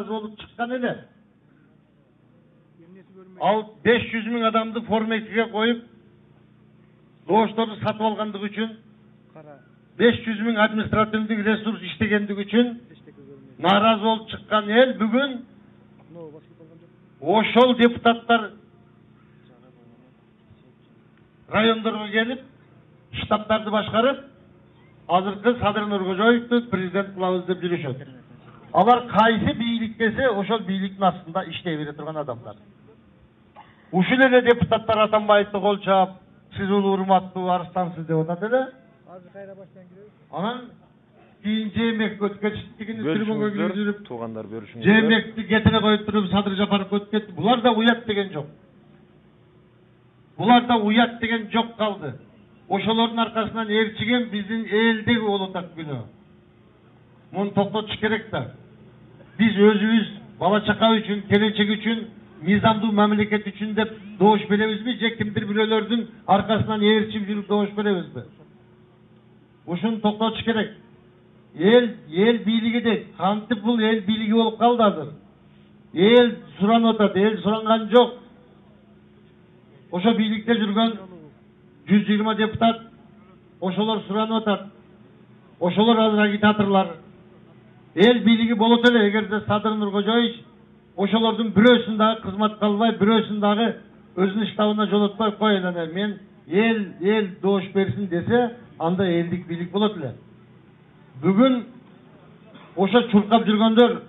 narazı olup çıkkan ele. Al 500 bin adamdı Form2'ye koyup doğuşları satıp algandık üçün 500 bin administratiflik resurs iştegendik üçün narazı olup çıkkan el bugün oşol deputatlar rayonlarga gelip штабтарды başkarıp azırkı Sadır Nurkojoyev'di prezident kılavuz dep жүрüşөt. Алар кайсы бийлик десе, ошол бийликтин астында иштей бере турган адамдар. Ушул эле депутаттар Атамбаевди кол чаап, сиз улуу урматтуу арыстансыз деп атат эле. Азыр кайра баштан киребиз. Анан кийин жемек өткөч дегенди трибунга кирип жүрүп, туугандар бөлүшүңүздөр. Жемекти кетине коюп туруп Садыр Жапаров өтүп кетти. Булар да уят деген жок. Булар да уят деген жок калды. Ошолордун аркасынан ээрчиген биздин элдеги болуп атат күнөө. Муну токтотуш керек да. Биз өзүбүз бала чака үчүн, келечек үчүн, мыйзамдуу мамлекет үчүн деп добуш беребизби, же кимдир бирөөлөрдүн аркасынан ээрчип жүрүп добуш беребизби? Ушуну токтотуш керек. Эл бийлиги дейт. Кантип бул эл бийлиги болуп калды азыр? Эл суранып атат, эл суранган жок. Ошо бийликте жүргөн 120 депутат ошолор суранып атат. Ошолор азыр агитаторлар. Эл бийлиги болот эле, эгерде Садыр Нуркожоевич ошолордун бирөөсүн дагы кызматка албай, бирөөсүн дагы өзүнүн штабына жолотпой коелен. Мен эл добуш берсин десе, анда элдик бийлик болот эле. Бүгүн ошо чуркап жүргөндөр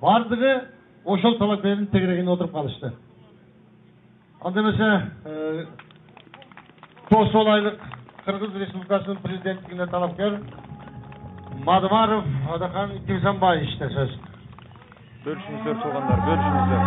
бардыгы ошол талап берин тегерегине отуруп калышты. Анда эмесе Tosol aylık Kırgız Respublikası'nın prezidentliğine talapkar Madmarov Adakan Kimsanbay işte söz. Bölüşünüzler soğanlar, bölüşünüzler.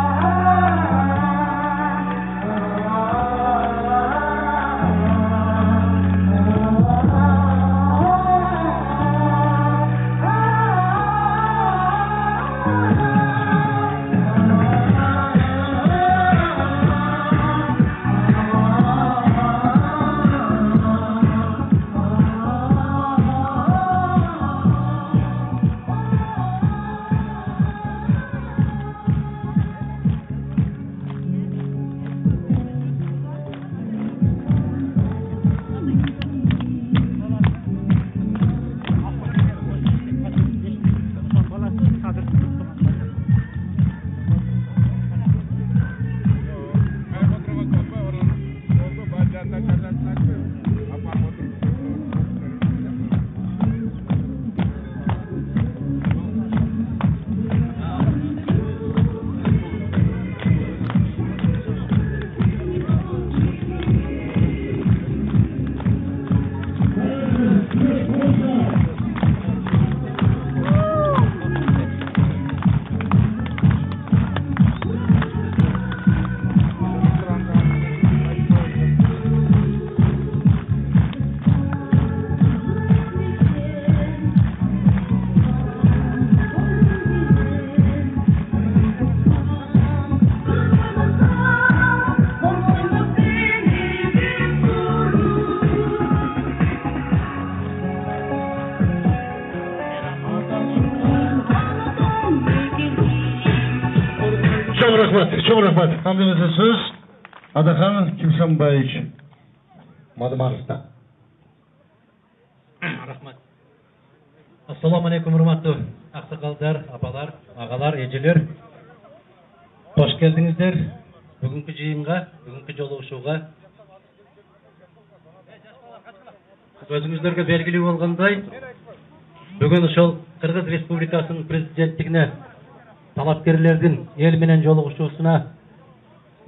Çok rahmet. Hamdımızın söz Adakan Kimsanbay Madmarov'da. Rahmat. Assalamu alaikum hurmatlı aksakallar, apalar, ağalar, eceler. Hoş geldinizler. Bugünkü jıyınga, bugünkü joluguşууга. Özüңүздөргө белгилүү болгондой, бүгүн ошол Кыргыз Республикасынын президенттигине талапкерлердин эл менен жолугушуусуна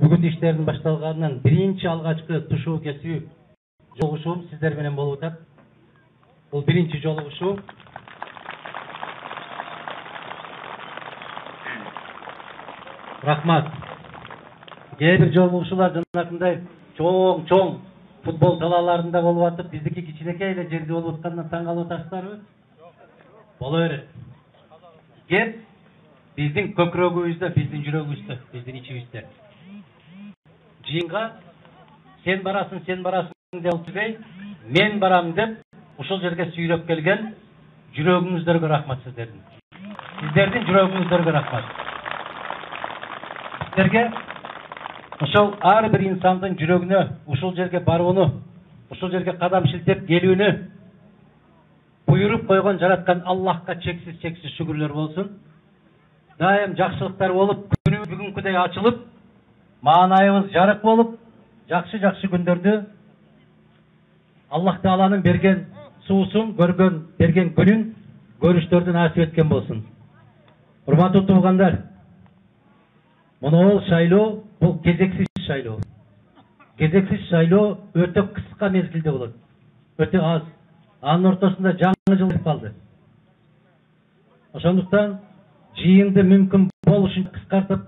бүгүн иштердин башталганынан биринчи алгачкы тушуу кесүү жолугушуум сиздер менен болуп атат. Бул биринчи жолугушуу. Рахмат. Кээ бир жолугушуулар жанакындай чоң футбол талааларында болуп атып, биздики кичинекей эле жерде болуп аткандан таң калып атасыздарбы? Боло берет. Кеп биздин көкүрөгүбүздө, биздин жүрөгүбүздө, биздин ичибизде. Жыйынга сен барасың деп албай, мен барам деп ушул жерге сүйрөп келген жүрөгүңүздөргө рахмат сиздердин. Сиздердин жүрөгүңүздөргө рахмат. Сиздерге ошол ар бир инсандын жүрөгүнө ушул жерге барууну, ушул жерге кадам шилтеп келүүнү буйруп койгон жараткан Аллахка чексиз шүгүрлөр болсун. Дайым жакшылыктар болуп, күнүбүз бүгүнкүдөй ачылып, маанайыбыз жарык болуп, жакшы күндөрдү Аллах Тааланын берген суусун, берген күнүн көрүштөрдү насип эткен болсун. Урматтуу туугандар, мунул шайлоо бул кезексиз шайлоо. Кезексиз шайлоо өтө кыска мезгилде болот. Өтө аз. Анын ортосунда жаңы жыл калды. Ошондуктан жыйынды мүмкүн болушунча кыскартып,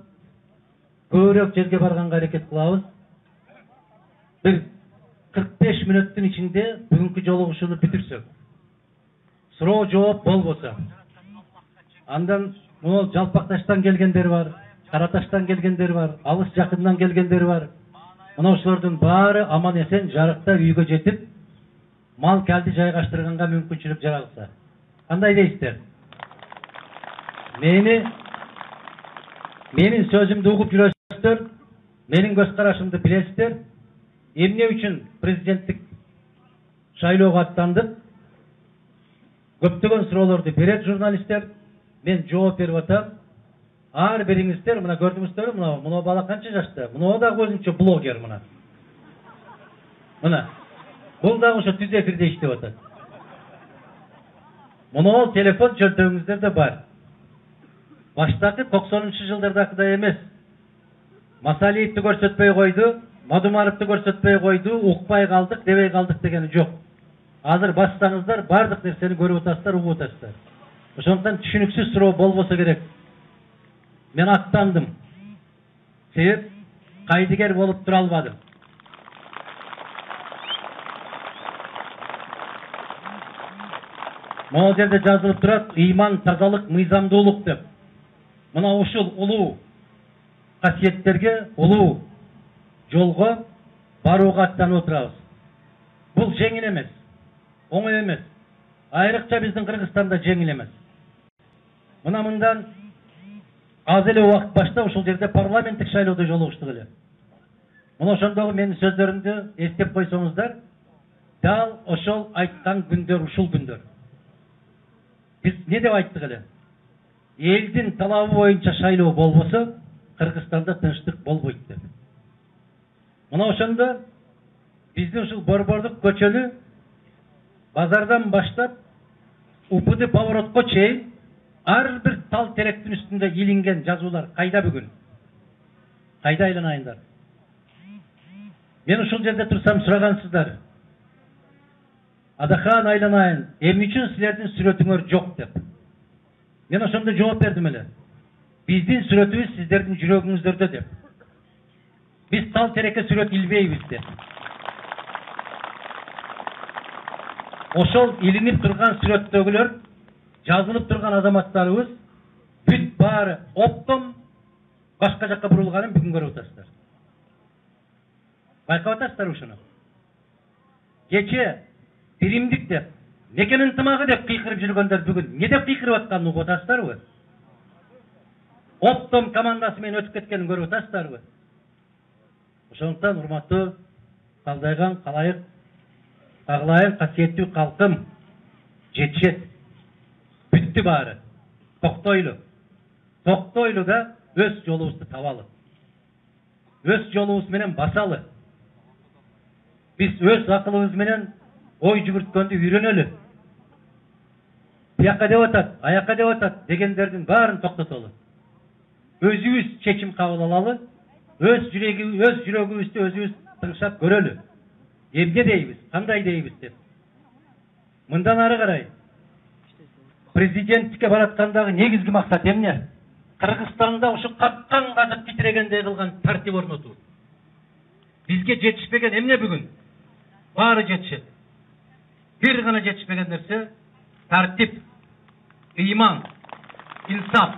көбүрөөк жерге барганга аракет кылабыз. Бир 45 мүнөттүн ичинде бүгүнкү жолугушууну бүтүрсөк, суроо жооп болбосо, андан могул Жалпакташтан келгендер бар, Караташтан келгендер бар, алыс жакындан келгендер бар. Мына ошолордун баары аман эсен жарыкта үйгө жетип, мал калды жайгаштырганга мүмкүнчүлүк жаралса. Кандай дейсиздер? Менин сөзүмдү угуп жүрөсүздөр, менин көз карашымды билесиздер. Эмне үчүн президенттик шайлоого аттандык? Көптөгөн суроолорду берет журналисттер. Мен жооп берип атам. Ар бириңиздер, мына көрдүңүздөр, мына бала канча жашта? Мына да өзүнчө блогер мына. Мына. Бул да ошо түз эфирде иштеп атат. Мына телефон чөнтөгүңүздөрдө бар. Баштакы 90-жылдардакыдай эмес. Масалиевди көрсөтпөй койду, Мадумаровду көрсөтпөй койду, укпай калдык, дебей калдык дегени жок. Азыр бассаңыздар, бардык нерсени көрүп атасыздар, угуп атасыздар. Ошондуктан түшүнүксүз суроо болбосо керек. Мен аттандым. Себеп кайдыгер болуп тура албадым. Могул жерде жазылып турат, ыйман, тазалык, мыйзамдуулук деп. Мына ушул улуу касиеттерге, улуу жолго барууга аттанып отурабыз. Бул жеңил эмес, оңой эмес. Айрыкча биздин Кыргызстанда жеңил эмес. Мына мындан аз эле убакыт башта ушул жерде парламенттик шайлоодо жолугуштук эле. Мына ошондогу менин сөздөрүмдү эстеп койсоңуздар, дал ошол айткан күндөр ушул күндөр. Биз не деп айттык эле? Элдин талабы боюнча шайлоо болбосо, Кыргызстанда тынчтык болбойт деп. Мына ошондо биздин ушул борбордук көчөнү базардан баштап УПД поворотко чейин ар бир тал теректин үстүндө илинген жазуулар кайда бүгүн? Кайда айланайындар? Мен ушул жерде турсам сурагансыздар. Адахан айланайын, эмне үчүн силердин сүрөтүңөр жок деп. Мен ошондо жооп бердим эле. Биздин сүрөтүбүз сиздердин жүрөгүңүздөрдө деп. Биз тал терекке сүрөт илбейбиз деп. Ошол илинип турган сүрөттөгүлөр, жазылып турган азаматтарыбыз бүт баары оптом башка жакка бурулганын бүгүн көрүп атасыздар. Байкап атасыздар ушуну. Кече биримдик деп, мекен ынтымагы деп кыйкырып жүргөндөр бүгүн не деп кыйкырып атканын угуп атасыздарбы? Оптом командасы менен өтүп кеткенин көрүп атасыздарбы? Ошондуктан урматтуу Калдайган калайык Кагылайын касиеттүү калкым, жетишет. Бүттү баары. Токтойлу. Токтойлу да өз жолубузду табалы. Өз жолубуз менен басалы. Биз өз акылыбыз менен ой жүгүрткөндү үйрөнөлү. Бияка деп атат, аяка деп атат дегендердин баарын токтотолу. Өзүбүз чечим кабыл алалы, өз жүрөгүбүздү өзүбүз тыңшап көрөлү. Эмне дейбиз, кандай дейбиз деп. Мындан ары карай президенттикке бараткандагы негизги максат эмне? Кыргызстанда ушу капкан казып титирегендей кылган тартип орнотуу. Бизге жетишпеген эмне бүгүн? Баары жетишет. Бир гана жетишпеген нерсе тартип, ыйман, инсап.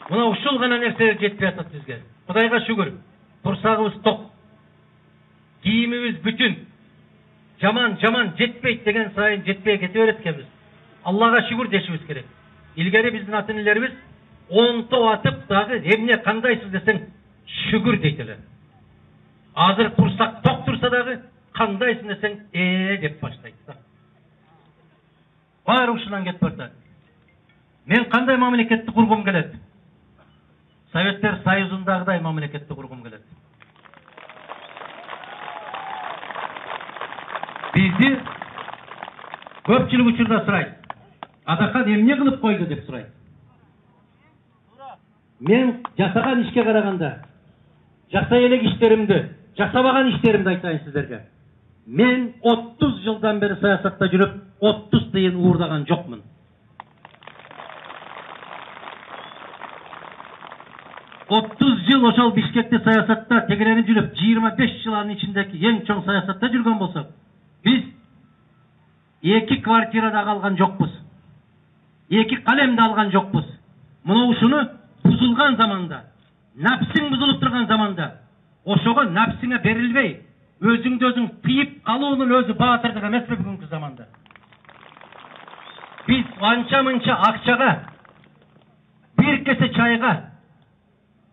Мына ушул гана нерсе жетпей атат бизге. Кудайга шүгүр. Турсагыбыз ток. Кийимибиз бүтүн. Жаман жетпейт деген сайын жетпей кете берет экенбиз. Аллага шүгүр дешибиз керек. Илгери биздин ата энелерибиз онтоп атып дагы эмне кандайсыз десең шүгүр дейт эле. Азыр курсак ток турса дагы кандайсың десең деп баштайт да. Баары ушунан кетип барат. Мен кандай мамлекетти кургум келет? Советтер Союзундагыдай мамлекетти кургум келет. Бизди көпчүлүк учурда сурайт. Атакан эмне кылып койду деп сурайт. Мен жасаган ишке караганда, жасай элек иштеримди, жасабаган иштеримди айтайын сиздерге. Мен 30 жылдан бери саясатта жүрүп, 30 тыйын уурдаган жокмун. Жыл ошол Бишкекте саясатта тегеренип жүрүп, 25 жыл анын ичиндеги эң чоң саясатта жүргөн болсок, биз 2 квартирада калган жокпуз. 2 калемди алган жокпуз. Мына ушуну бузулган заманда, напсиң бузулуп турган заманда, ошого напсиңе берилбей, өзүңдү өзүң тыйып калуунун өзү баатырдык эмеспи бүгүнкү заманда? Биз анча-мынча акчага, бир кесе чайга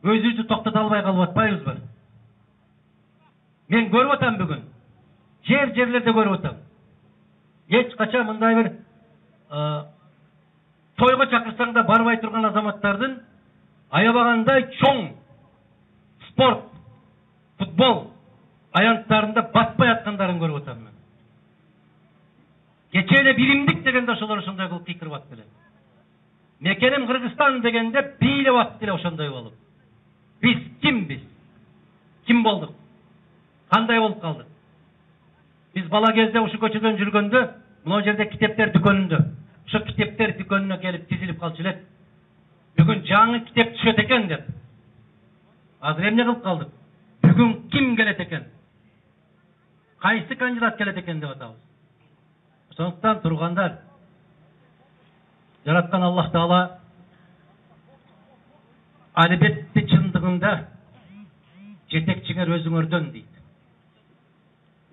өзүбүздү токтото албай калып атпайбызбы? Мен көрүп атам бүгүн. Жерлерде көрүп атам. Эч качан мындай бир тойго чакырсаң да барбай турган азаматтардын аябагандай чоң спорт, футбол аянттарында батпай аткандарын көрүп атам мен. Кече эле биримдик дегенде ошолор ошондой кылып кыйкырып атты эле. Мекеним Кыргызстан дегенде бийлеп атты эле ошондой болуп. Биз кимбиз? Ким болдук? Кандай болуп калдык? Биз бала кезде ушу көчөдөн жүргөндө, мына жерде китептер дүкөнүндө, ошо китептер дүкөнүнө келип тизилип калчу элек. Бүгүн жаңы китеп түшөт экен деп. Азыр эмне кылып калдык? Бүгүн ким келет экен? Кайсы кандидат келет экен деп атабыз. Ошондуктан тургандар, жараткан Аллах Таала албетте чындыгында жетекчиңер өзүңөрдөн дейт.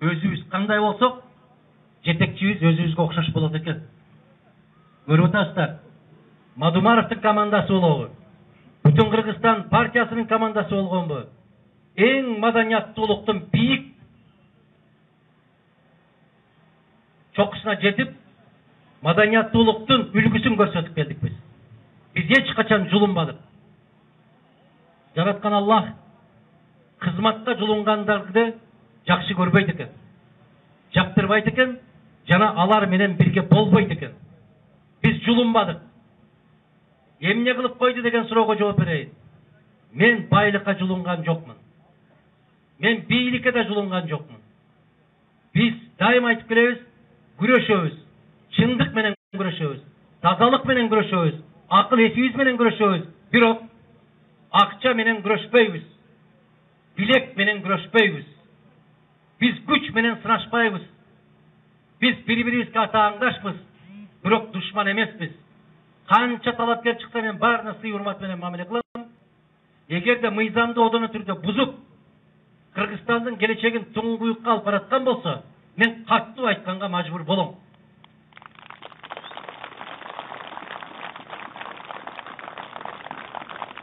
Өзүбүз кандай болсок, жетекчибиз өзүбүзгө окшош болот экен. Көрүп атасыздар, Мадумаровдун командасы болобу? Бүтүн Кыргызстан партиясынын командасы болгонбу? Эң маданияттуулуктун бийик чокусуна жетип, маданияттуулуктун үлгүсүн көрсөтүп келдик биз. Биз эч качан жулунбадык. Жараткан Аллах кызматка жулунгандарды жакшы көрбөйт экен. Жактырбайт экен, жана алар менен бирге болбойт экен. Биз жулунбадык. Эмне кылып койду деген суроого жооп берейин. Мен байлыкка жулунган жокмун. Мен бийликке да жулунган жокмун. Биз дайым айтып келебиз, күрөшөбүз. Чындык менен күрөшөбүз. Тазалык менен күрөшөбүз. Акыл эсибиз менен күрөшөбүз. Бирок акча менен күрөшпөйбүз. Билек менен күрөшпөйбүз. Биз күч менен сынашпайбыз. Биз бири-бирибизге атааңдашпыз. Бирок душман эмеспиз. Канча талапкер чыкса мен баарына сый урмат менен мамиле кылам. Эгерде мыйзамды одоно түрдө бузуп, Кыргызстандын келечегин туңгуюкка алып бараткан болсо, мен каттуу айтканга мажбур болом.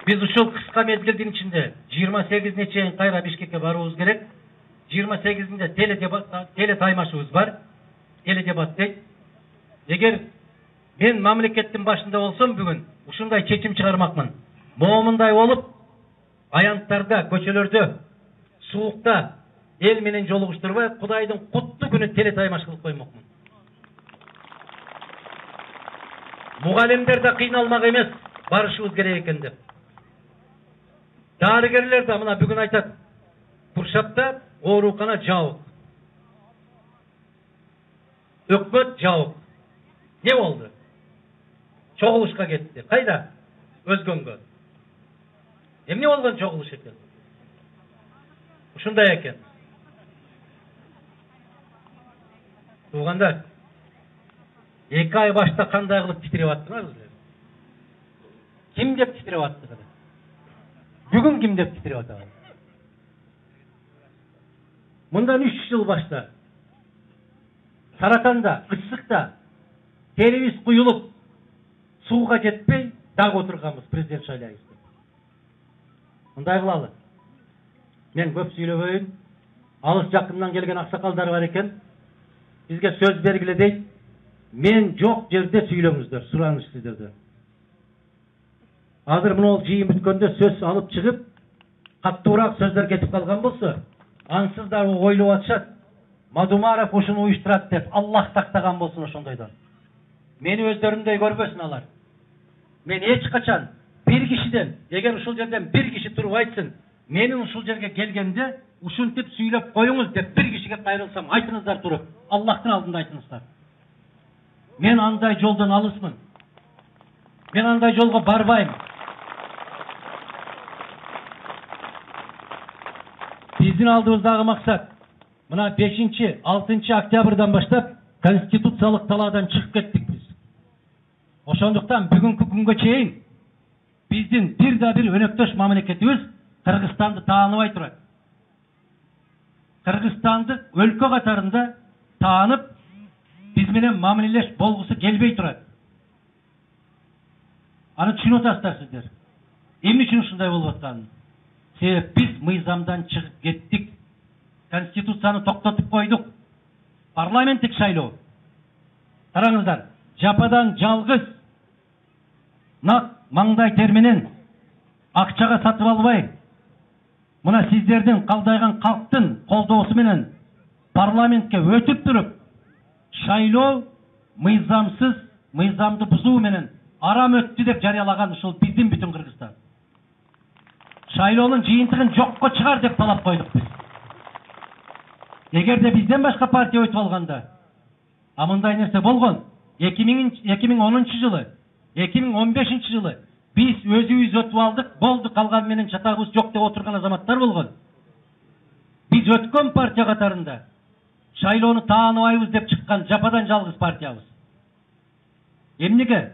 Biz ушул кыска мезгилдин ичинде 28-не чейин кайра Бишкекке барыбыз керек. 28-нде теле таймашыбыз бар. Теле дебат дейт. Эгер мен мамлекеттин башында болсом бүгүн ушундай чечим чыгармакмын. Момундай болуп, аянттарда, көчөлөрдө, суукта эл менен жолугуштурбай, Кудайдын куттуу күнү теле таймаш кылып коймокмун. Мугалимдер да кыйналмак эмес, барышыбыз керек экен деп. Дарыгерлер да мына бүгүн айтат, Куршапта оорукана жабык. Өкмөт жабык. Не болду? Чогулушка кетти. Кайда? Өзгөнгө. Эмне болгон чогулуш экен? Ушундай экен. Туугандар, 2 ай башта кандай кылып титиреп аттыңар? Ким деп титиреп атты? Бүгүн ким деп титиреп атабы? Мындан 3 жыл башта Сараканда, Ычсыкта terimiz kuyulup, suğa жетпей, дагы отырганбыз президент шайлайбыз деп. Мындай кылалы. Мен көп сүйлөбөйүн. Алыс жакындан келген аксакалдар бар экен. Бизге сөз бергиле дейт. Мен жок жерде сүйлөңүздөр, сураныш сиздерден. Азыр мына жыйын бүткөндө сөз алып чыгып, каттуураак сөздөр кетип калган болсо, ансыздар ойлоп атышат. Мадумаров ушуну уюштурат деп Аллах тактаган болсун ошондойдон. Мени өздөрүндөй көрбөсүн алар. Мен эч качан бир кишиден, эгер ушул жерден бир киши туруп айтсын, менин ушул жерге келгенде ушинтип сүйлөп коюңуз деп бир кишиге кайрылсам, айтыңыздар туруп, Аллахтын алдында айтыңыздар. Мен андай жолдон алысмын. Мен андай жолго барбайм. Биздин алдыбыздагы максат мына 5-6 октябрдан баштап конституциялык талаадан чыгып кеттик биз. Ошондуктан бүгүнкү күнгө чейин биздин бир да бир өнөктөш мамлекетибиз Кыргызстанды тааныбай турат. Кыргызстанды өлкө катарында таанып, биз менен мамилелеш болгусу келбей турат. Аны түшүнүп атасыздар сиздер. Эмне үчүн ушундай болуп атканын? Себеп биз мыйзамдан чыгып кеттик. Конституцияны токтотуп койдук. Парламенттик шайлоо. Караңыздар, жападан жалгыз нак маңдай тер менен акчага сатып албай, мына сиздердин калдайган калктын колдоосу менен парламентке өтүп туруп, шайлоо мыйзамсыз, мыйзамды бузуу менен арам өттү деп жарыялаган ушул биздин бүтүн Кыргызстан. Шайлоонун жыйынтыгын жокко чыгар деп талап койдук биз. Эгерде бизден башка партия өтүп алганда, мындай нерсе болгон. 2010 жылы, 2015 жылы биз өзүбүз өтүп алдык, болду, калган менен чатагыбыз жок деп отурган азаматтар болгон. Биз өткөн партия катарында шайлоону тааныбайбыз деп чыккан жападан жалгыз партиябыз. Эмнеге?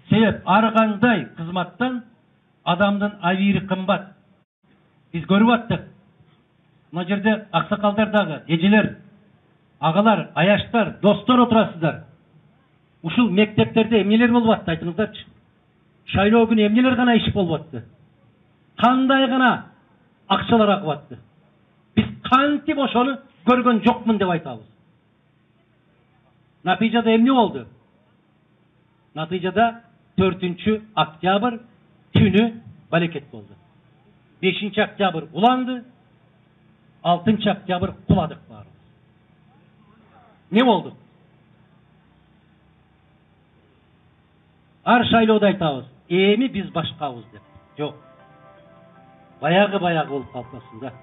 Себеп ар кандай кызматтан адамдын абийири кымбат. Биз көрүп аттык. Мына жерде аксакалдар дагы, эжелер, агалар, аяштар, достор отурасыздар. Ушул мектептерде эмнелер болуп атты, айтыңыздарчы. Шайлоо күнү эмнелер гана иш болуп атты. Кандай гана акчалар агып атты. Биз кантип ошону көргөн жокмун деп айтабыз. Натыйжада эмне болду? Натыйжада 4 октябрь күнү балекет болду. 5 октябрь уланды, 6 октябрь куладык баарыбыз. Не болду? Ар шайлоодо айтабыз, эми биз башкабыз деп. Жок. Баягы болуп калпасың да.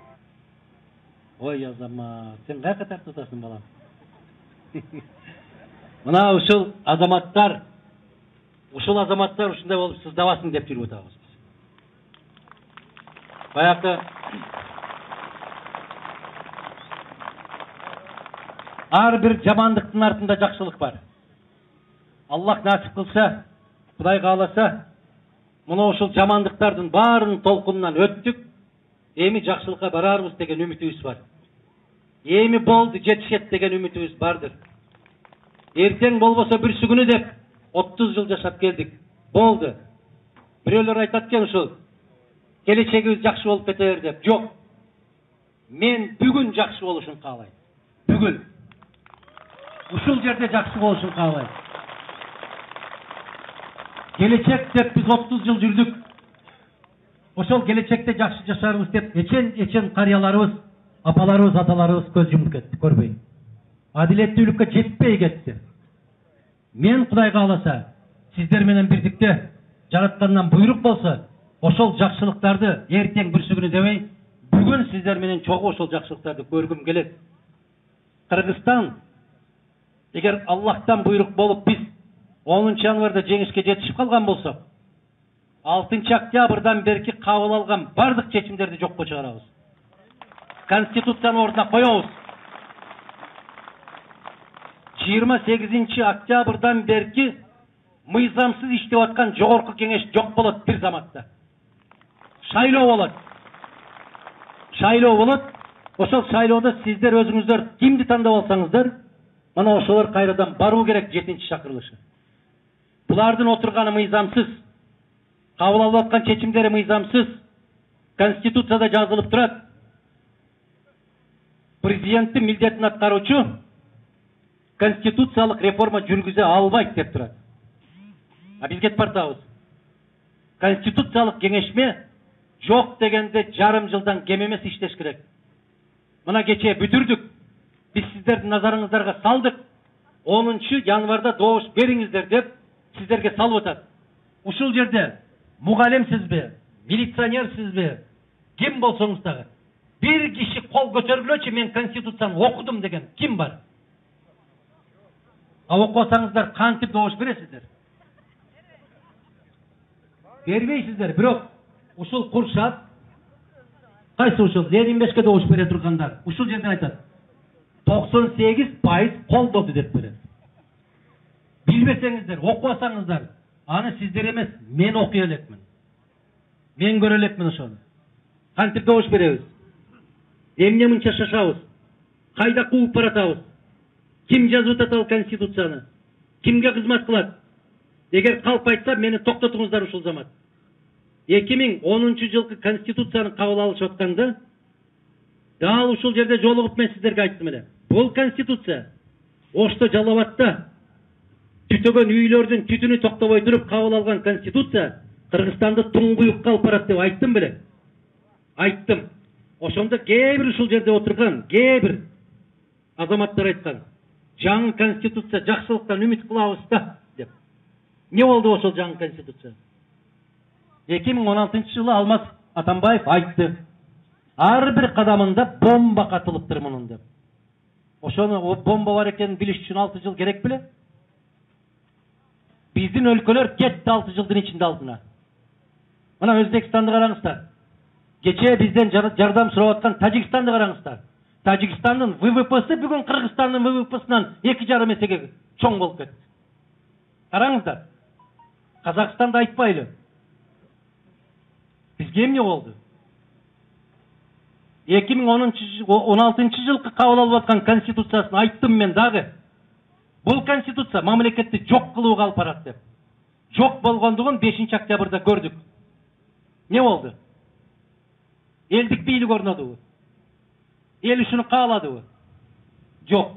Ой, азамат, сен каяка тартып атасың, балам? Мына ушул азаматтар ушундай болуп сыздабасын деп жүрүп атабыз. Баягы ар бир жамандыктын артында жакшылык бар. Аллах насип кылса, Кудай кааласа, мына ушул жамандыктардын баарын толкунунан өттүк, эми жакшылыкка барарбыз деген үмүтүбүз бар. Эми болду, жетишет деген үмүтүбүз бардыр. Эртең болбосо бүрсү күнү деп 30 жыл жашап келдик. Болду. Бирөөлөр айтат экен ушул. Келечегибиз жакшы болуп кетер деп. Жок. Мен бүгүн жакшы болушун каалайм. Бүгүн. Ушул жерде жакшы болушун каалайм. Келечек деп биз 30 жыл жүрдүк. Ошол келечекте жакшы жашарбыз деп эчен карыяларыбыз, апаларыбыз, аталарыбыз көз жумуп кетти, көрбөй. Адилеттүүлүккө жетпей кетти. Мен Кудай кааласа, сиздер менен бирдикте жараткандан буйрук болсо, ошол жакшылыктарды эртең бүрсү күнү дебей, бүгүн сиздер менен чогуу ошол жакшылыктарды көргүм келет. Кыргызстан, эгер Аллахтан буйрук болуп биз 10 январда жеңишке жетишип калган болсок, 6 октябрдан берки кабыл алган бардык чечимдерди жокко чыгарабыз. Конституцияны ордуна коебуз. 28 октябрдан берки мыйзамсыз иштеп аткан жогорку кеңеш жок болот бир заматта. Шайлоо болот. Шайлоо болот. Ошол шайлоодо сиздер өзүңүздөр кимди тандап алсаңыздар, Mana ошолор кайрадан баруу керек 7-ci шакырылышы. Булардын отурганы мыйзамсыз. Кабыл алып аткан чечимдери мыйзамсыз. Конституцияда жазылып турат. Президенттин милдетин аткаруучу конституциялык реформа жүргүзө албайт деп турат. А биз кетип бартабыз. Конституциялык кеңешме жок дегенде жарым жылдан кем эмес иштеш керек. Мына кечээ бүтүрдүк. Biz sizlerden nazarınızlarga saldık. 10. yanvarda doğuş beriңiздер деп sizlerge salып atat. Ушул жерде мугалимсизби, милиционерсизби, ким болсоңуз дагы bir kişi kol көтөргүлөчү мен конституцияны окудум деген ким бар? А окусаңыздар кантип добуш бересиздер? Бербейсиздер. Бирок ушул Куршат кайсы ушул Ленин 5ке добуш бере тургандар ушул жерден айтат. 98% колдоду деп берет. Билбесеңиздер, окубасаңыздар, аны сиздер эмес, мен окуй элекмин. Мен көрө элекмин ошону. Кантип добуш беребиз? Эмне мынча шашабыз? Кайда кууп баратабыз? Ким жазып атат ал конституцияны? Кимге кызмат кылат? Эгер калп айтса, мени токтотуңуздар ушул замат. 2010 жылкы конституцияны кабыл алышып атканда, дал ушул жерде жолугуп мен сиздерге айттым эле. Бул конституция Ошто Жалалабадта түтөгөн үйлөрдүн түтүнү токтобой туруп кабыл алган конституция Кыргызстанды туңгуюкка алып барат деп айттым беле? Айттым. Ошондо кээ бир ушул жерде отурган, кээ бир азаматтар айткан. Жаңы конституция жакшылыктан үмүт кылабыз да деп. Не болду ошол жаңы конституция? 2016 жылы Алмаз Атамбаев айтты. Ар бир кадамында бомба катылыптыр мунун деп. Ошону бомба бар экенин билиш үчүн 6 жыл керек беле? Биздин өлкөлөр кетти 6 жылдын ичинде алдына. Мына Өзбекстанды караңыздар. Кечээ бизден жардам сурап аткан Тажикстанды караңыздар. Тажикстандын ВВПсы бүгүн Кыргызстандын ВВПсынан 2,5 эсеге чоң болуп кетти. Караңыздар. Казакстанды айтпайлы. Бизге эмне болду? 2016 жылкы кабыл алып аткан конституциясын айттым мен дагы. Бул конституция мамлекетти жок кылууга алып барат деп. Жок болгондугун 5 октябрда көрдүк. Не болду? Элдик бийлик орнодубу? Эл ушуну кааладыбы? Жок.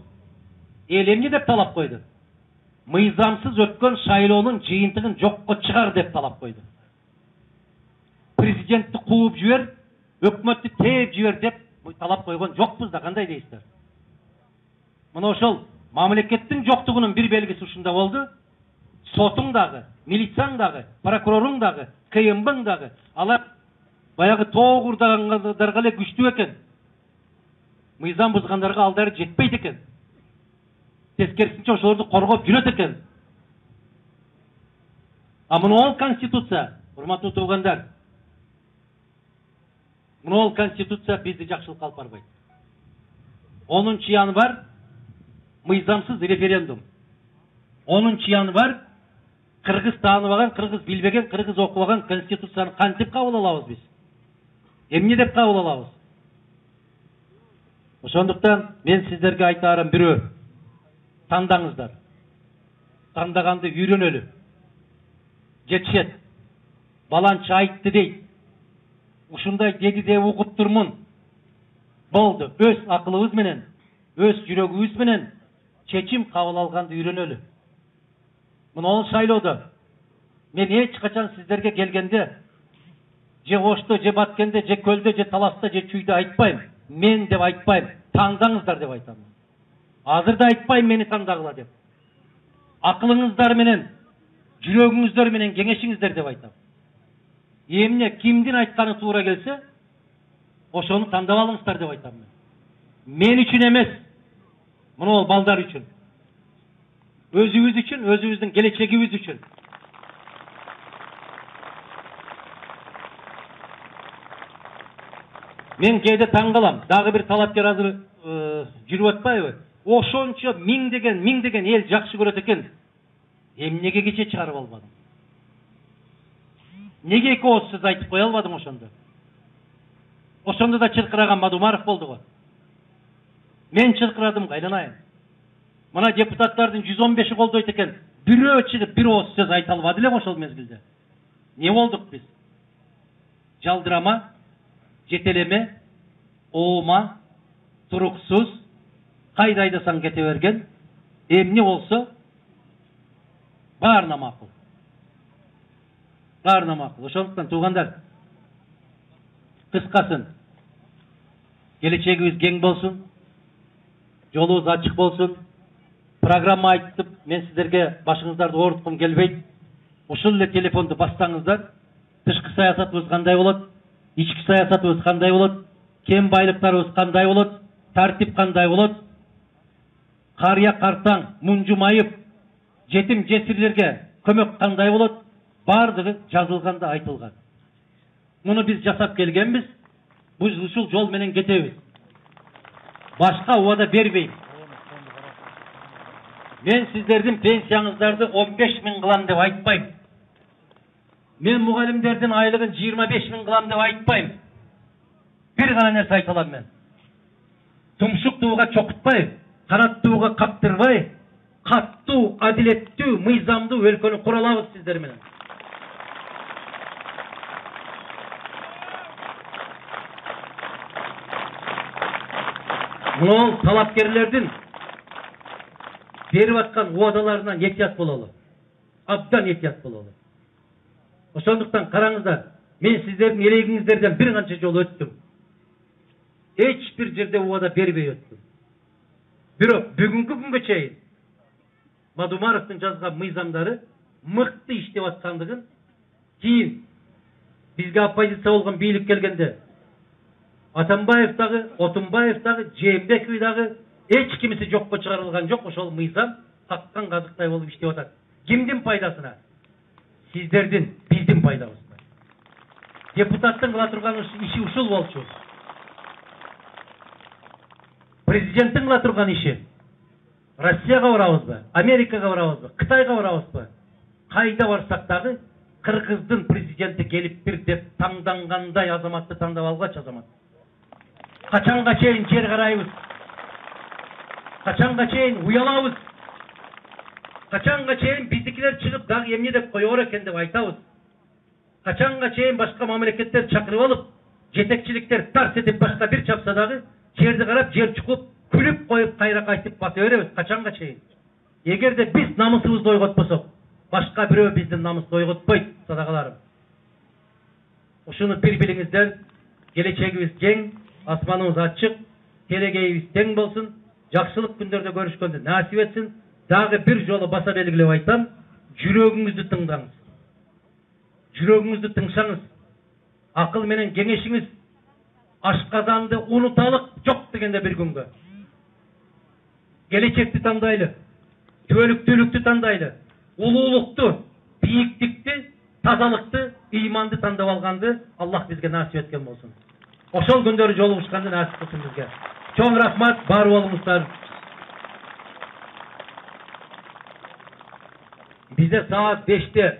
Эл эмне деп талап койду? Мыйзамсыз өткөн шайлоонун жыйынтыгын жокко чыгар деп талап койду. Президентти кууп жибер, өкмөттү тээп жибер деп талап койгон жокпуз да, кандай дейсиздер? Мына ошол мамлекеттин жоктугунун бир белгиси ушунда болду. Сотуң дагы, милицияң дагы, прокуроруң дагы, КМБң дагы, алар баягы тоо курдагандарга эле күчтүү экен. Мыйзам бузгандарга алдары жетпейт экен. Тескерисинче ошолорду коргоп жүрөт экен. А мына конституция, урматтуу туугандар, мына конституция бизди жакшылыкка алып барбайт. 10 январь мыйзамсыз референдум. 10 январь кыргыз тааныбаган, кыргыз билбеген, кыргыз окубаган конституцияны кантип кабыл алабыз биз? Эмне деп кабыл алабыз? Ошондуктан мен сиздерге айтарым бирөө. Тандаңыздар. Тандаганды үйрөнөлү. Жетишет. Баланча айтты дейт. Ушундай деди деп угуп турмун. Болду. Өз акылыбыз менен, өз жүрөгүбүз менен чечим кабыл алганды үйрөнөлү. Мына шайлоодо мен эч качан сиздерге келгенде же Ошто, же Баткенде, же Көлдө, же Таласта, же Чүйдө айтпайм. Мен деп айтпайм. Таңдаңыздар деп айтам. Азыр да айтпайм мени таңдагыла деп. Акылыңыздар менен, жүрөгүңүздөр менен кеңешиңиздер деп айтам. Эмне кимдин айтканы туура келсе, ошону тандап алыңыздар деп айтам мен. Мен үчүн эмес. Мына ол балдар үчүн. Өзүбүз үчүн, өзүбүздүн келечегибиз үчүн. Мен кээде таң калам. Дагы бир талапкер азыр жүрүп атпайбы? Ошончо миң деген эл жакшы көрөт экен. Эмнеге кече чыгарып албадың? Неге эки ооз сөз айтып кое албадың ошондо? Ошондо да чыркыраган Мадумаров болду го. Мен чыркырадым, айланайын. Мына депутаттардын 115'i колдойт экен. Бирөө чыгып бир ооз сөз айта албады эле ошол мезгилде. Не болдук биз? Жалдырама, жетелеме, оома, туруксуз, кайда айдасаң кете берген. Эмне болсо баарына макул. Баарына макул. Ошондуктан туугандар, кыскасын, келечегибиз кең болсун, жолубуз ачык болсун. Программа айтып, мен сіздерге башыңыздарды ооруткум келбейт. Ушул эле телефонду бассаңыздар, тышкы саясатыбыз кандай болот, ички саясатыбыз кандай болот, кем байлыктарыбыз кандай болот, тартип кандай болот, карыя картаң, мунжу майып, жетим жесирлерге көмөк кандай болот, бардыгы жазылганда айтылган. Муну биз жасап келгенбиз, биз ушул жол менен кетебиз. Башка убада бербейм. Мен сіздердің пенсияңыздарды 15 000 кылам деп айтпайм. Мен мұғалімдердің айлығын 25 000 кылам деп айтпайм. Bir гана нерсе айта алам мен. Тумшук тууга чокутпай, канат тууга каптырбай, каттуу, адилеттүү, мыйзамдуу өлкөнү кура алабыз сиздер менен. Мол талапкерлердин беріп атқан уадаларынан еhtiyat болалы. Абдан еhtiyat болалы. Ошондуктан караңыздар, мен сиздердин элегиңиздерден бир канча жол өттүм. Эч бир жерде уада бербей өттүм. Бирок бүгүнкү күнгө чейин Мадумаровдун жазган мыйзамдары мыкты иштеп аткандыгын, кийин бизге оппозиция болгон бийлик келгенде Атамбаев дагы, Отунбаев дагы, Жээнбеков дагы эч кимиси жокко чыгарылган жок. Ошол мыйзам каккан казыктай болуп иштеп атат. Кимдин пайдасына? Сиздердин, биздин пайдабызга. Депутаттын кыла турган иши ушул болчу. Президенттин кыла турган иши Россияга барабызбы, Америкага барабызбы, Кытайга барабызбы? Кайда барсак дагы Кыргыздын президенти келип бир деп таңдангандай азаматты тандап алгач азамат. Качанга чейин жер карайбыз? Качанга чейин уялабыз? Качанга чейин биздикилер чыгып дагы эмне деп коёр экен деп айтабыз? Качанга чейин башка мамлекеттер чакырып алып, жетекчиликтер тарс этип башка бир чапса дагы жерди карап, жер чукуп, күлүп коюп кайра кайтып баса беребиз? Качанга чейин? Эгерде биз намысыбызды ойготпосок, башка бирөө биздин намысты ойготпойт, садагаларым. Ушуну бир билиңиздер, келечегибиз кең, асманыбыз ачык, келегейибиз тең болсун. Жакшылык күндөрдө көрүшкөндү насип этсин. Дагы бир жолу баса белгилеп айтам, жүрөгүңүздү тыңдаңыз. Жүрөгүңүздү тыңшаңыз. Акыл менен кеңешиңиз ашказанды унуталык жок дегенде бир күнгө. Келечекти тандайлы, түбөлүктүүлүктү тандайлы, улуулукту, бийиктикти, тазалыкты, ыйманды тандап алганды Аллах бизге насип эткен болсун. Ошол күндөрү жолугушканды насип кылсын бизге. Чоң рахмат, бар болуңуздар. Bizde saat 5'te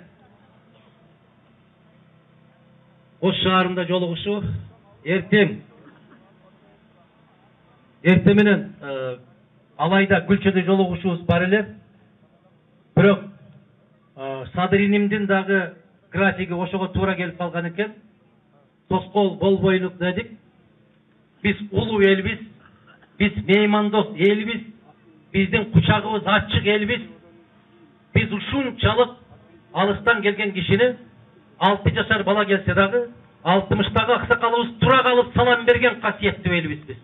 Oş şaharında joluguşu ertemenen alayda Gülçö'de joluguşubuz бар эле. Бирок Садыринimдин дагы графиги ошого туура келип калган экен. Тоскоол болбойлук дедик. Биз улуу элбиз, биз меймандос элбиз, биздин кучагыбыз ачык элбиз. Biz ушунчалык алыстан келген кишини 6 жашар бала келсе дагы 60-тагы аксакалыбыз тура калып салам берген касиеттүү элбиз биз.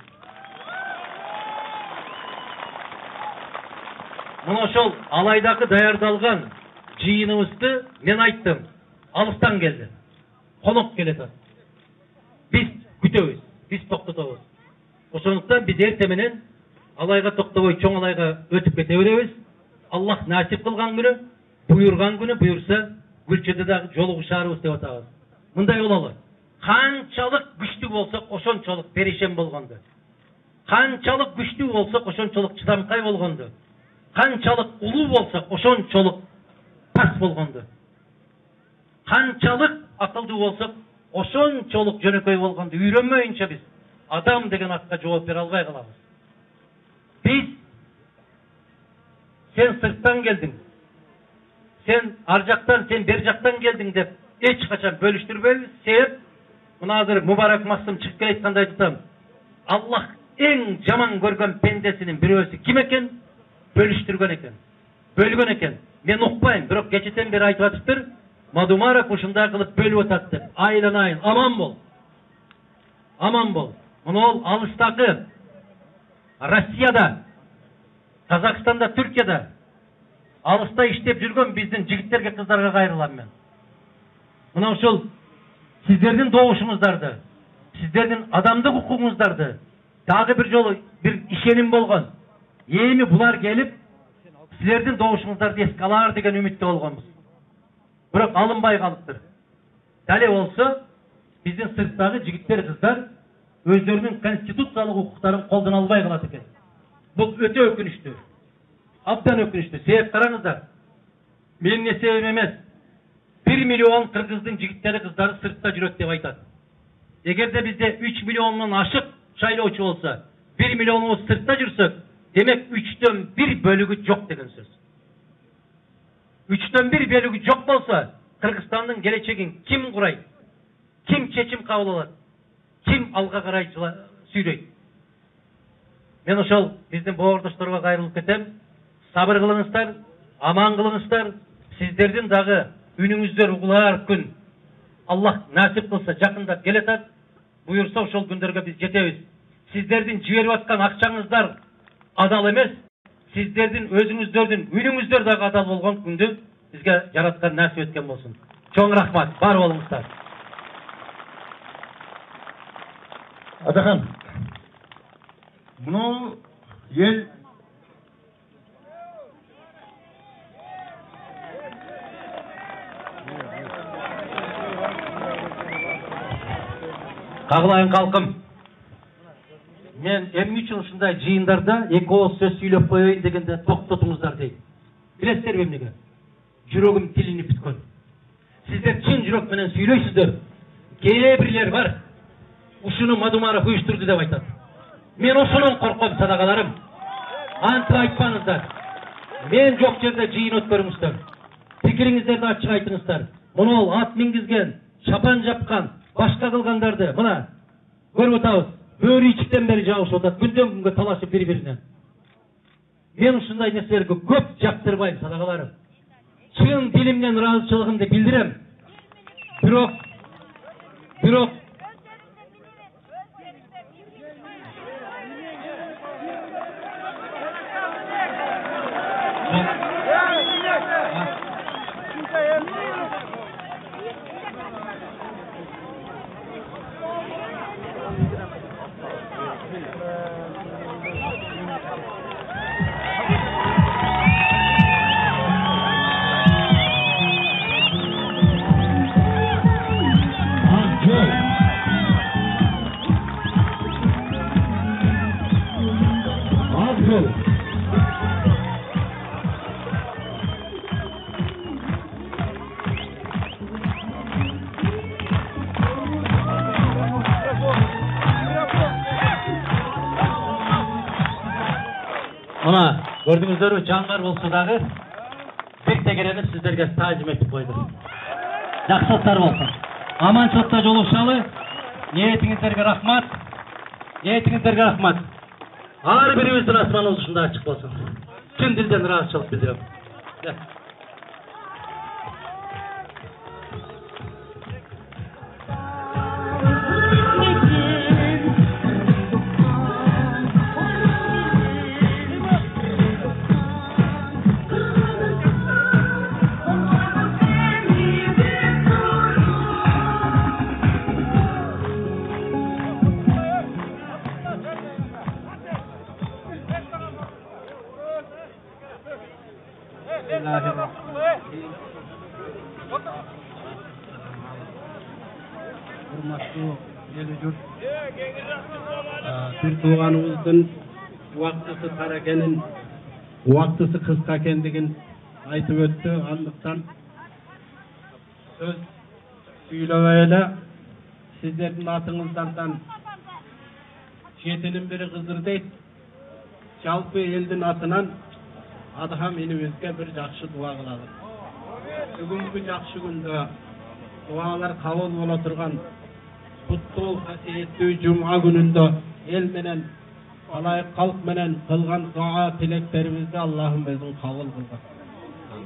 Мына ошол алайдагы даярдалган жыйыныбызды мен айттым. Алыстан келди. Конок келет. Биз күтөбүз, биз токтотобуз. Ошондуктан биз эрте менен алайга токтобой чоң алайга өтүп кете беребиз. Аллах насип кылган күнү, буйурган күнү буйурса, Гүлчөдө дагы жолугушарбыз деп атабыз. Мындай бололу. Канчалык күчтүү болсок, ошончолук перишем болгонду. Канчалык күчтүү болсок, ошончолук чыдамкай болгонду. Канчалык улуу болсок, ошончолук пас болгонду. Канчалык акылдуу болсок, ошончолук жөнөкөй болгонду. Үйрөнмөйүнчө биз адам деген атка жооп бере албай калабыз. Биз sen sırttan geldin, sen arjaktan, sen berjaktan geldin dep hiç kaçan bölüştürmeymiz. Sebep buna hazır mübarek masum çıkıp aytkanda aytsam, Allah en jaman görgen pendesinin birösü kim eken? Bölüştürgen eken, bölgön eken. Men ukpayım, biroq geçeten beri aytıp atıptır. Madumara uşunday kılıp bölüp atat dep. Aylan ayın, aman bol. Aman bol. Bunu ol alыстagı Rossiyada, Kazakstanda, Türkiye'de alısta işlep жүргөн биздин жигиттерге, кыздарга кайрылам мен. Мына ушул сиздердин добушуңуздарды, сиздердин адамдык укугуңуздарды дагы бир жолу бир ишеним болгон. Эми булар келип силердин добушуңуздарды эске алар деген үмүттө болгонбуз. Бирок алынбай калыптыр. Дале болсо биздин сырттагы жигиттер, кыздар өздөрүнүн конституциялык укуктарын колдон албай калат экен. Бул өтө өкүнүчтүү. Абдан өкүнүчтүү. Себеп караңыздар. Менин эсебим эмес. 1 миллион кыргыздын жигиттери, кыздары сыртта жүрөт деп айтат. Эгерде бизде 3 миллиондон ашык шайлоочу болсо, 1 миллионубуз сыртта жүрсөк, демек 3төн 1 бөлүгү жок деген сөз. 3төн 1 бөлүгү жок болсо, Кыргызстандын келечегин ким курайт? Ким чечим кабыл алат? Ким алга карай сүйлөйт? Мен ошол биздин боордошторго кайрылып кетем. Сабыр кылыңыздар, аман кылыңыздар. Сиздердин дагы үнүңүздөр угулар күн. Аллах насип кылса жакында келетат. Буюрса ошол күндөргө биз жетебиз. Сиздердин жиберип аткан акчаңыздар адал эмес. Сиздердин өзүңүздөрдүн үнүңүздөр дагы адал болгон күндү бизге жараткан насип эткен болсун. Чоң рахмат, бар болуңуздар. Атахан, bunu ел Кагылайын калкым. Мен эмне үчүн ушундай жыйындарда эки ооз сөз сүйлөп коеюн дегенде токтотуңуздар дейт. Билесиздерби эмнеге? Жүрөгүм тилинип бүткөн. Сиздер чын жүрөк менен сүйлөйсүздөр. Кээ бирлер бар. Ушуну Мадумаров уюштурду деп айтат. Мен ошонун корком, садакаларым. Антип айтпаңыздар. Мен жок жерде жыйын өткөрүңүздөр. Пикириңиздерди ачык айтыңыздар. Муну ат мингизген, шапан жапкан, башка кылгандарды мына көрүп атабыз. Бөөрү ичиктен бери жабышып атат. Күндөн күнгө талашып бири-бирине. Мен ушундай нерселерге көп жактырбайм, садакаларым. Чын дилимден ыраазычылыгымды билдирем. Бирок Мына көрдүңүздөрбү, жаңгар болсо дагы бек тегеренип сиздерге таажим этип койду. Жакшылыктар болсун. Аманчылыкта жолугушалы. Ниетиңиздерге рахмат. Ниетиңиздерге рахмат. Ар бирибиздин асманыбыз ушундай ачык болсун. Чын дилден ыраазычылык билдирем. Hurmatly elu jurt, bir tuğanımızın vaktısı tara ekenin, vaktısı kıska ekendigin aytıp öttü. Andıktan söz süylöbeyele sizlerin atыңыздардан жетinin biri Kızır deyt, жалпы элдин атынан Adham inibizge bir jakşı dua kılalım. Bugünkü jakşı günde dualar kabul bola turgan kutluu hasiyetli Cuma gününde el menen alayık halk menen kılgan dua tileklerimizde Allah'ım özün kabul kılgan.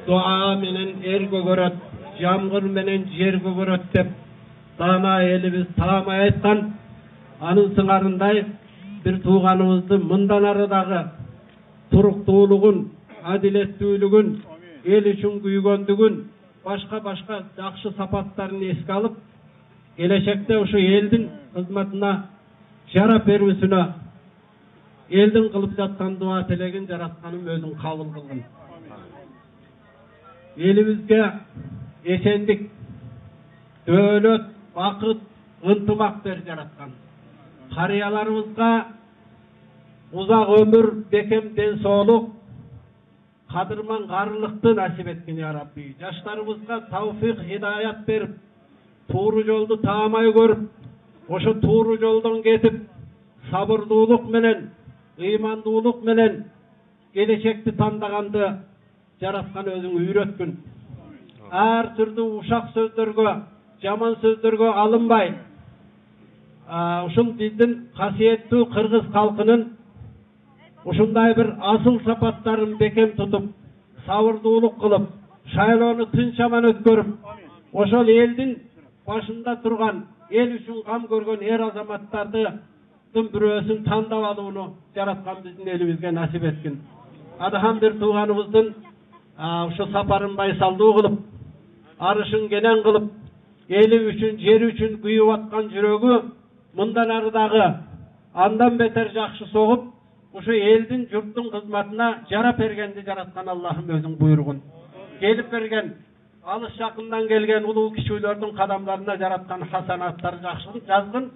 Dua menen er gögöröt, jamgır menen jer gögöröt dep dana elimiz taama aytkan. Anın sыңарындай bir tuğanımızdı mından arıdağı turuktuluğun, adiletlülüğün, el üçün güygöndüğün, başka jakşı sapatlarını eske alıp, gelecekte uşu eldin hizmetine jarap bermesine, eldin kılıp жатқан dua tilegin jaratkanım özün kabul kılgın. Elimizge esendik, dövlöt, vakıt, ıntımak ber jaratkan. Kariyalarımızga uzak ömür, bekem densoğluk, kadırman garılıktı nasip etkin ya Rabbi. Yaşlarımızga tavfik, hidayat berip, tuğru yoldu taamay görüp, oşu tuğru yoldan getip, sabırluluk menen, iymanduluk menen, gelecekti tandagandı jaratkan özüň üýretgin. Her türlü uşak sözlerge, jaman sözlerge alınbay. Uşun bizdin hasiyetli Kırgız halkının uşunday bir asıl sapatların bekem tutup, sabırluluk kılıp, şaylonu tınçaman ötkörüp, oşol eldin başında turgan, el üçün gam görgen er azamattardı birösün tandap alууну jaratkan bizdin elimizge nasip etkin. Adham bir tuğanımızdın şu saparın baysaldуу kılıp, arışın genen kılıp, eli üçün, jeri üçün güyüp atkan jürögü mından arıdağı andan beter jakşı soğup, uşu eldin, jurttun hizmetine jarap bergendi jaratkan Allah'ım özün buyurgun. Gelip bergen, alış yakından gelgen uluu kişilerдің kadamlarına jaratkan hasanatları жазgın.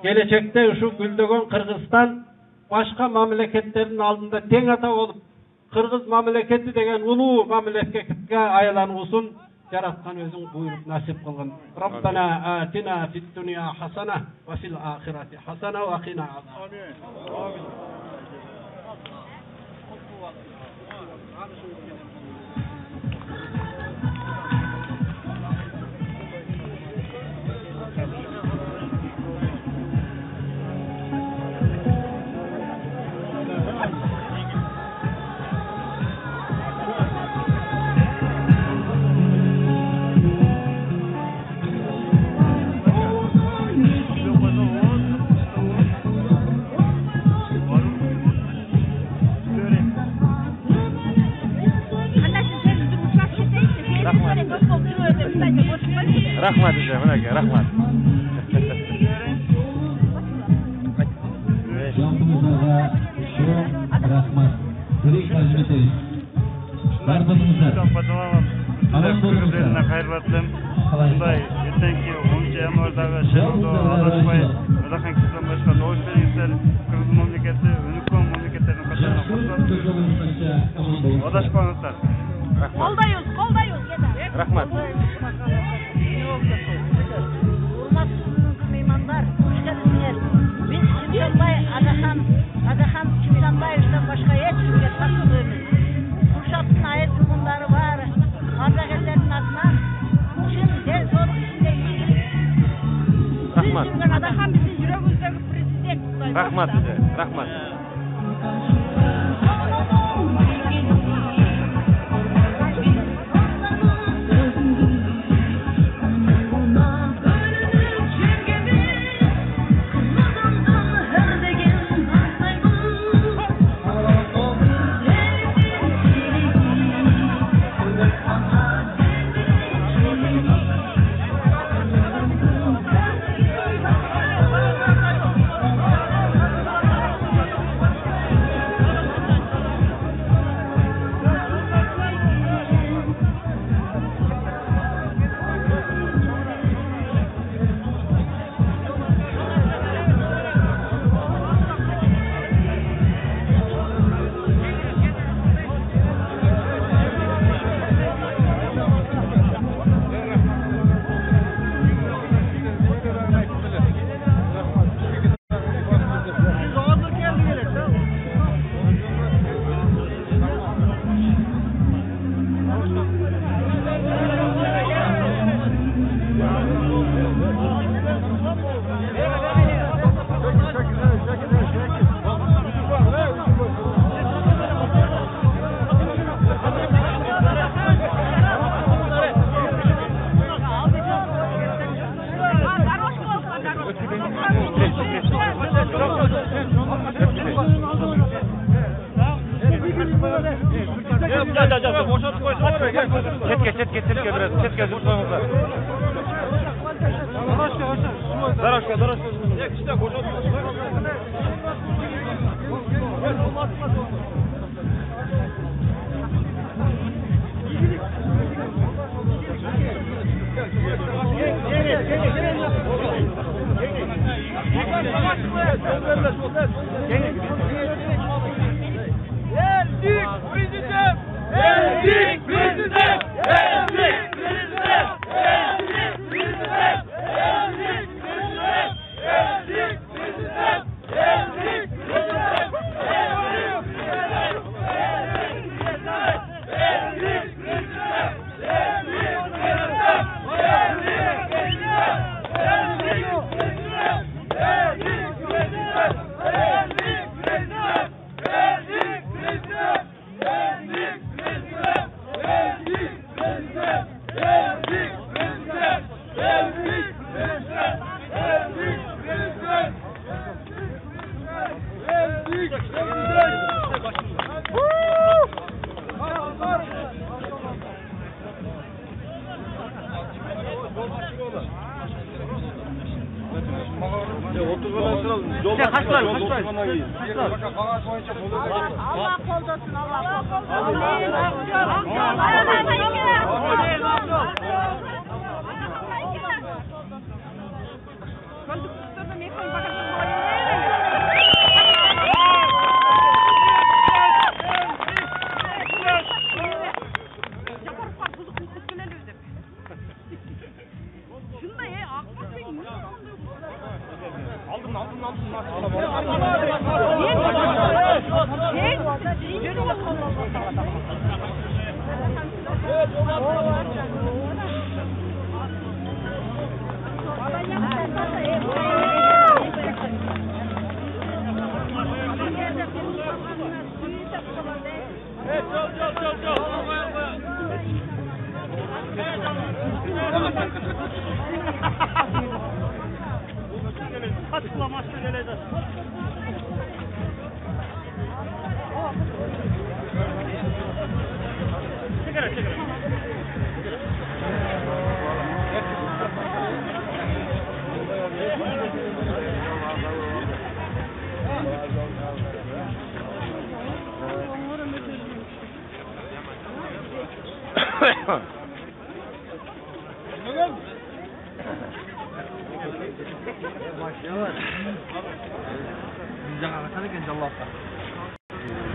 Gelecekte uşu güldögön Kırgızstan başka mamleketlerin aldında teң ata olup, Kırgız mamleketi degen uluu mamleketke aylanğusun jaratkan özün buyurup nasip kılgın. Rabbana atina fid dunya hasana ve fil ahireti hasana ve qina azab. Rahmat size, Meleke, rahmat. Şampiyonlara çok rahmat. Bırak hizmet edin. Bardağınızlar. Aman bolunuzlar. Hayırlatlım. Bunday, yetenki, onca emordağı, şehirde, Adaşbay, Ödakan Kislan başka doğuş verirler, Kırgız memleketi, Önükon memleketlerinin kaçlarına kurtlar. Adaşbay unutlar. Koldayız. Rahmat. Hurmatlı meymanlar, hoş geldiniz. Biz Kimşanbay, Agahan Kimşanbayev'den başka hiç kimse takılmıyoruz. Kuşat'ın ayet tutumları var. Ardagellerin adından. Çin, del soru içindeyiz. Rahmat. Agahan bizim yüreğimizdeki prezident. Rahmat size, rahmat. Çetke biraz. Çetke dursanızlar. Daraşka. İşte Allah kollasın, Allah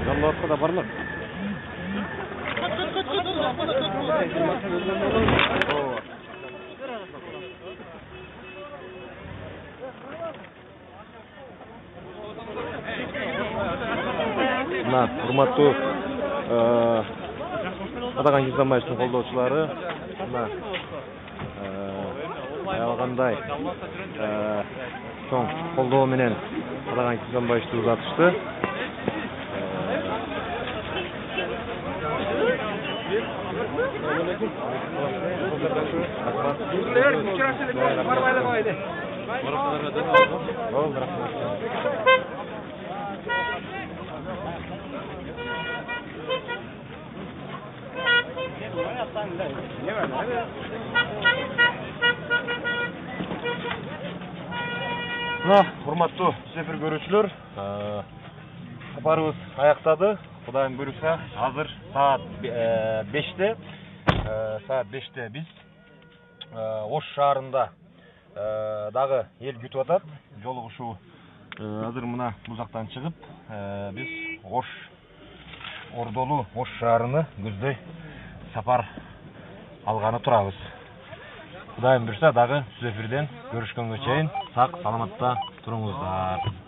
Jalloatqa da barlar. Мына урматтуу Атаган Кизамбаевдин колдоочулары мына аялгандай чоң колдоо менен Атаган Кизамбаевди узатышты. Урматтуу сефер көрүүчүлөр, сапарыбыз аяктады. Кудайым буйрукса, азыр саат 5-те. Саат 5-те биз Ош шаарында дагы эл күтүп атат. Жолугушуу азыр мына бузактан чыгып, биз Ош Ордолуу Ош шаарыны көздөй сапар алганы турабыз. Кудайым буйрса дагы сүз эфирден көрүшкөнгө чейин сак саламатта туруңуздар.